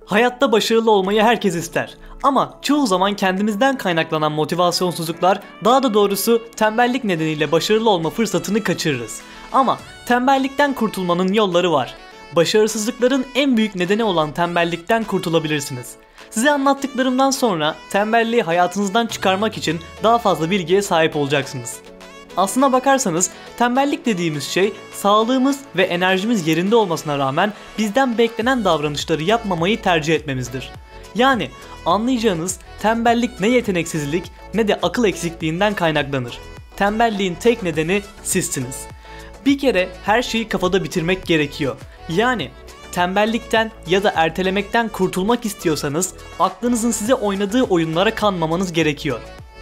Hayatta başarılı olmayı herkes ister. Ama çoğu zaman kendimizden kaynaklanan motivasyonsuzluklar, daha da doğrusu tembellik nedeniyle başarılı olma fırsatını kaçırırız. Ama tembellikten kurtulmanın yolları var. Başarısızlıkların en büyük nedeni olan tembellikten kurtulabilirsiniz. Size anlattıklarımdan sonra tembelliği hayatınızdan çıkarmak için daha fazla bilgiye sahip olacaksınız. Aslına bakarsanız tembellik dediğimiz şey sağlığımız ve enerjimiz yerinde olmasına rağmen bizden beklenen davranışları yapmamayı tercih etmemizdir. Yani anlayacağınız tembellik ne yeteneksizlik ne de akıl eksikliğinden kaynaklanır. Tembelliğin tek nedeni sizsiniz. Bir kere her şeyi kafada bitirmek gerekiyor. Yani tembellikten ya da ertelemekten kurtulmak istiyorsanız aklınızın size oynadığı oyunlara kanmamanız gerekiyor.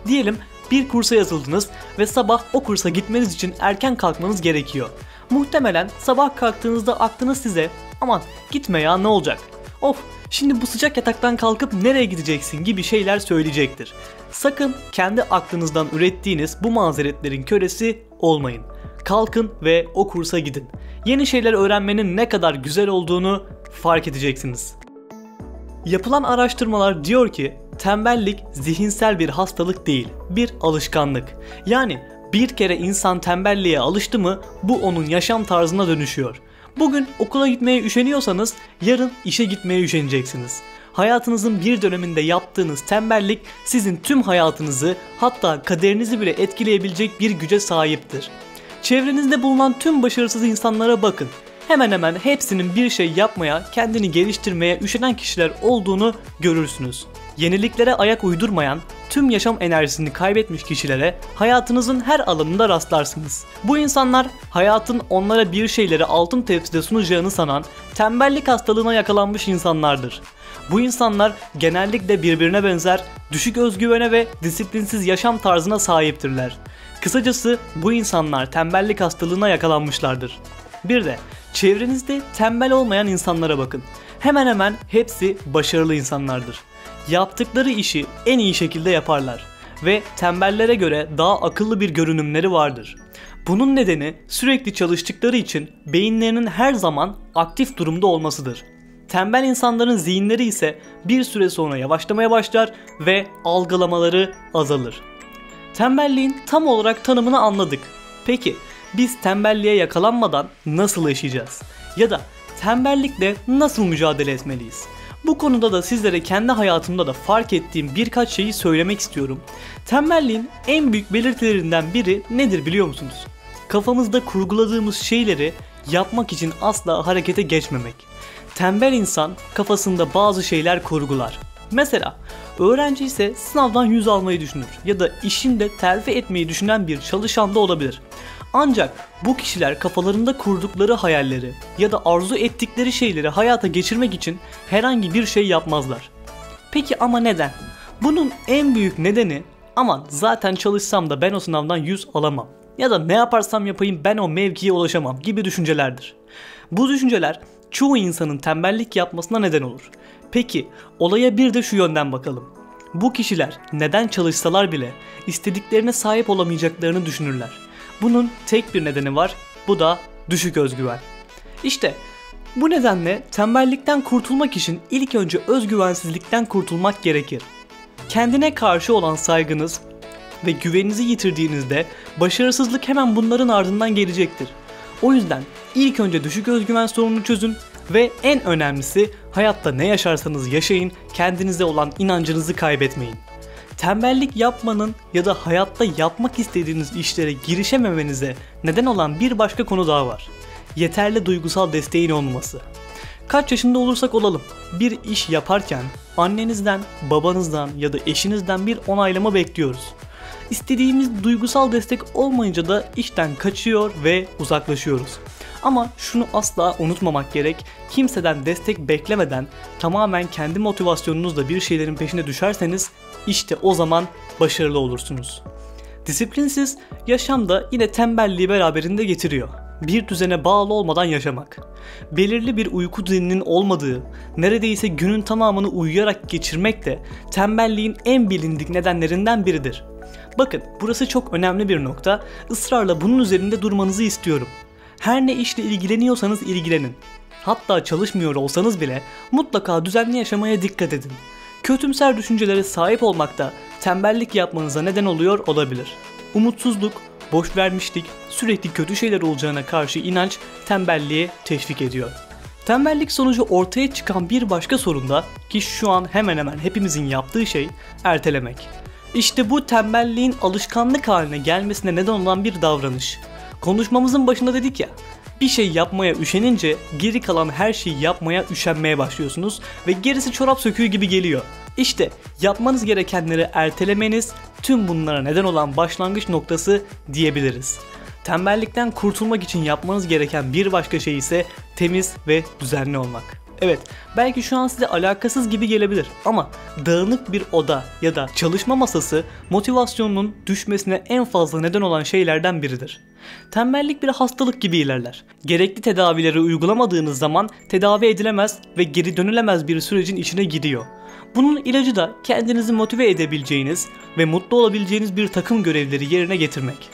Diyelim bir kursa yazıldınız ve sabah o kursa gitmeniz için erken kalkmanız gerekiyor. Muhtemelen sabah kalktığınızda aklınız size "Aman gitme ya, ne olacak? Of, şimdi bu sıcak yataktan kalkıp nereye gideceksin?" gibi şeyler söyleyecektir. Sakın kendi aklınızdan ürettiğiniz bu mazeretlerin kölesi olmayın. Kalkın ve o kursa gidin. Yeni şeyler öğrenmenin ne kadar güzel olduğunu fark edeceksiniz. Yapılan araştırmalar diyor ki tembellik zihinsel bir hastalık değil, bir alışkanlık. Yani bir kere insan tembelliğe alıştı mı bu onun yaşam tarzına dönüşüyor. Bugün okula gitmeye üşeniyorsanız yarın işe gitmeye üşeneceksiniz. Hayatınızın bir döneminde yaptığınız tembellik sizin tüm hayatınızı, hatta kaderinizi bile etkileyebilecek bir güce sahiptir. Çevrenizde bulunan tüm başarısız insanlara bakın. Hemen hemen hepsinin bir şey yapmaya, kendini geliştirmeye üşenen kişiler olduğunu görürsünüz. Yeniliklere ayak uydurmayan, tüm yaşam enerjisini kaybetmiş kişilere hayatınızın her alanında rastlarsınız. Bu insanlar hayatın onlara bir şeyleri altın tepside sunacağını sanan tembellik hastalığına yakalanmış insanlardır. Bu insanlar genellikle birbirine benzer, düşük özgüvene ve disiplinsiz yaşam tarzına sahiptirler. Kısacası bu insanlar tembellik hastalığına yakalanmışlardır. Bir de çevrenizde tembel olmayan insanlara bakın. Hemen hemen hepsi başarılı insanlardır. Yaptıkları işi en iyi şekilde yaparlar ve tembellere göre daha akıllı bir görünümleri vardır. Bunun nedeni sürekli çalıştıkları için beyinlerinin her zaman aktif durumda olmasıdır. Tembel insanların zihinleri ise bir süre sonra yavaşlamaya başlar ve algılamaları azalır. Tembelliğin tam olarak tanımını anladık. Peki biz tembelliğe yakalanmadan nasıl yaşayacağız? Ya da tembellikle nasıl mücadele etmeliyiz? Bu konuda da sizlere kendi hayatımda da fark ettiğim birkaç şeyi söylemek istiyorum. Tembelliğin en büyük belirtilerinden biri nedir biliyor musunuz? Kafamızda kurguladığımız şeyleri yapmak için asla harekete geçmemek. Tembel insan kafasında bazı şeyler kurgular. Mesela öğrenci ise sınavdan 100 almayı düşünür ya da işinde terfi etmeyi düşünen bir çalışan da olabilir. Ancak bu kişiler kafalarında kurdukları hayalleri ya da arzu ettikleri şeyleri hayata geçirmek için herhangi bir şey yapmazlar. Peki ama neden? Bunun en büyük nedeni "Aman zaten çalışsam da ben o sınavdan 100 alamam ya da ne yaparsam yapayım ben o mevkiye ulaşamam" gibi düşüncelerdir. Bu düşünceler çoğu insanın tembellik yapmasına neden olur. Peki olaya bir de şu yönden bakalım. Bu kişiler neden çalışsalar bile istediklerine sahip olamayacaklarını düşünürler. Bunun tek bir nedeni var, bu da düşük özgüven. İşte bu nedenle tembellikten kurtulmak için ilk önce özgüvensizlikten kurtulmak gerekir. Kendine karşı olan saygınız ve güveninizi yitirdiğinizde başarısızlık hemen bunların ardından gelecektir. O yüzden ilk önce düşük özgüven sorununu çözün ve en önemlisi hayatta ne yaşarsanız yaşayın, kendinize olan inancınızı kaybetmeyin. Tembellik yapmanın ya da hayatta yapmak istediğiniz işlere girişememenize neden olan bir başka konu daha var. Yeterli duygusal desteğin olmaması. Kaç yaşında olursak olalım, bir iş yaparken annenizden, babanızdan ya da eşinizden bir onaylama bekliyoruz. İstediğimiz duygusal destek olmayınca da işten kaçıyor ve uzaklaşıyoruz. Ama şunu asla unutmamak gerek, kimseden destek beklemeden tamamen kendi motivasyonunuzla bir şeylerin peşine düşerseniz işte o zaman başarılı olursunuz. Disiplinsiz yaşam da yine tembelliği beraberinde getiriyor. Bir düzene bağlı olmadan yaşamak. Belirli bir uyku düzeninin olmadığı, neredeyse günün tamamını uyuyarak geçirmek de tembelliğin en bilindik nedenlerinden biridir. Bakın burası çok önemli bir nokta, ısrarla bunun üzerinde durmanızı istiyorum. Her ne işle ilgileniyorsanız ilgilenin. hatta çalışmıyor olsanız bile mutlaka düzenli yaşamaya dikkat edin. Kötümser düşüncelere sahip olmak da tembellik yapmanıza neden oluyor olabilir. Umutsuzluk, boşvermişlik, sürekli kötü şeyler olacağına karşı inanç tembelliğe teşvik ediyor. Tembellik sonucu ortaya çıkan bir başka sorun da, ki şu an hemen hemen hepimizin yaptığı şey, ertelemek. İşte bu tembelliğin alışkanlık haline gelmesine neden olan bir davranış. Konuşmamızın başında dedik ya, bir şey yapmaya üşenince geri kalan her şeyi yapmaya üşenmeye başlıyorsunuz ve gerisi çorap söküğü gibi geliyor. İşte yapmanız gerekenleri ertelemeniz tüm bunlara neden olan başlangıç noktası diyebiliriz. Tembellikten kurtulmak için yapmanız gereken bir başka şey ise temiz ve düzenli olmak. Evet, belki şu an size alakasız gibi gelebilir ama dağınık bir oda ya da çalışma masası motivasyonunun düşmesine en fazla neden olan şeylerden biridir. Tembellik bir hastalık gibi ilerler. Gerekli tedavileri uygulamadığınız zaman tedavi edilemez ve geri dönülemez bir sürecin içine giriyor. Bunun ilacı da kendinizi motive edebileceğiniz ve mutlu olabileceğiniz bir takım görevleri yerine getirmek.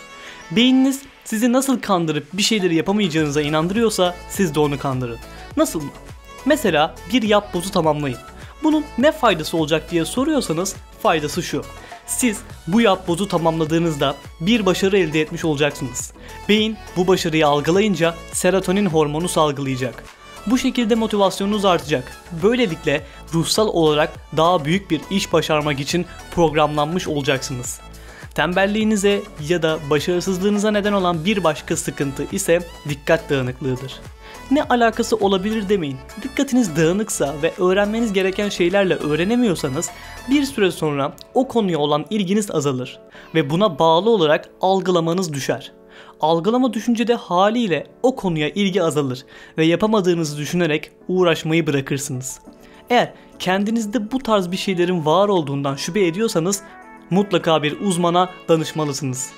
Beyniniz sizi nasıl kandırıp bir şeyleri yapamayacağınıza inandırıyorsa siz de onu kandırın. Nasıl mı? Mesela bir yapbozu tamamlayın. Bunun ne faydası olacak diye soruyorsanız faydası şu. Siz bu yapbozu tamamladığınızda bir başarı elde etmiş olacaksınız. Beyin bu başarıyı algılayınca serotonin hormonu salgılayacak. Bu şekilde motivasyonunuz artacak. Böylelikle ruhsal olarak daha büyük bir iş başarmak için programlanmış olacaksınız. Tembelliğinize ya da başarısızlığınıza neden olan bir başka sıkıntı ise dikkat dağınıklığıdır. Ne alakası olabilir demeyin. Dikkatiniz dağınıksa ve öğrenmeniz gereken şeylerle öğrenemiyorsanız bir süre sonra o konuya olan ilginiz azalır ve buna bağlı olarak algılamanız düşer. Algılama düşüncede haliyle o konuya ilgi azalır ve yapamadığınızı düşünerek uğraşmayı bırakırsınız. Eğer kendinizde bu tarz bir şeylerin var olduğundan şüphe ediyorsanız mutlaka bir uzmana danışmalısınız.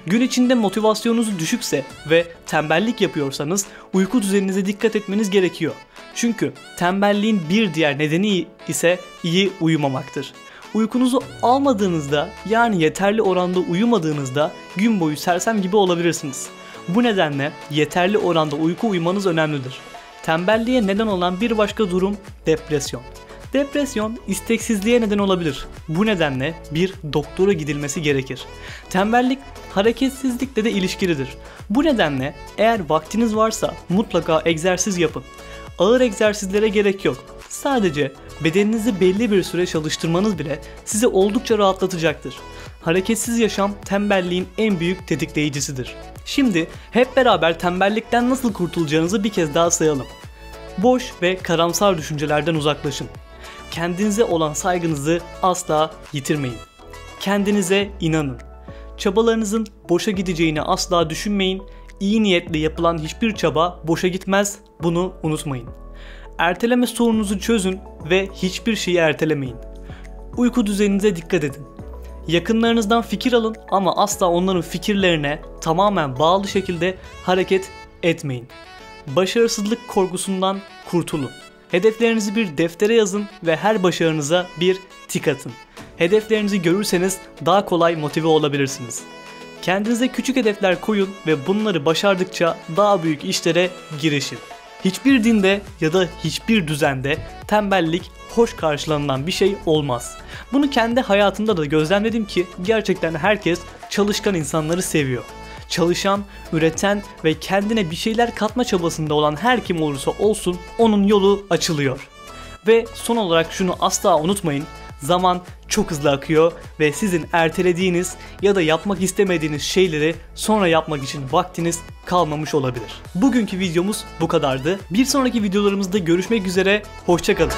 Gün içinde motivasyonunuz düşükse ve tembellik yapıyorsanız uyku düzeninize dikkat etmeniz gerekiyor. Çünkü tembelliğin bir diğer nedeni ise iyi uyumamaktır. Uykunuzu almadığınızda, yani yeterli oranda uyumadığınızda gün boyu sersem gibi olabilirsiniz. Bu nedenle yeterli oranda uyku uyumanız önemlidir. Tembelliğe neden olan bir başka durum depresyon. Depresyon isteksizliğe neden olabilir. Bu nedenle bir doktora gidilmesi gerekir. Tembellik hareketsizlikle de ilişkilidir. Bu nedenle eğer vaktiniz varsa mutlaka egzersiz yapın. Ağır egzersizlere gerek yok. Sadece bedeninizi belli bir süre çalıştırmanız bile sizi oldukça rahatlatacaktır. Hareketsiz yaşam tembelliğin en büyük tetikleyicisidir. Şimdi hep beraber tembellikten nasıl kurtulacağınızı bir kez daha sayalım. Boş ve karamsar düşüncelerden uzaklaşın. Kendinize olan saygınızı asla yitirmeyin. Kendinize inanın. Çabalarınızın boşa gideceğini asla düşünmeyin. İyi niyetle yapılan hiçbir çaba boşa gitmez, bunu unutmayın. Erteleme sorununuzu çözün ve hiçbir şeyi ertelemeyin. Uyku düzeninize dikkat edin. Yakınlarınızdan fikir alın ama asla onların fikirlerine tamamen bağlı şekilde hareket etmeyin. Başarısızlık korkusundan kurtulun. Hedeflerinizi bir deftere yazın ve her başarınıza bir tik atın. Hedeflerinizi görürseniz daha kolay motive olabilirsiniz. Kendinize küçük hedefler koyun ve bunları başardıkça daha büyük işlere girişin. Hiçbir dinde ya da hiçbir düzende tembellik hoş karşılanılan bir şey olmaz. Bunu kendi hayatımda da gözlemledim ki gerçekten herkes çalışkan insanları seviyor. Çalışan, üreten ve kendine bir şeyler katma çabasında olan her kim olursa olsun onun yolu açılıyor. Ve son olarak şunu asla unutmayın. Zaman çok hızlı akıyor ve sizin ertelediğiniz ya da yapmak istemediğiniz şeyleri sonra yapmak için vaktiniz kalmamış olabilir. Bugünkü videomuz bu kadardı. Bir sonraki videolarımızda görüşmek üzere, hoşça kalın.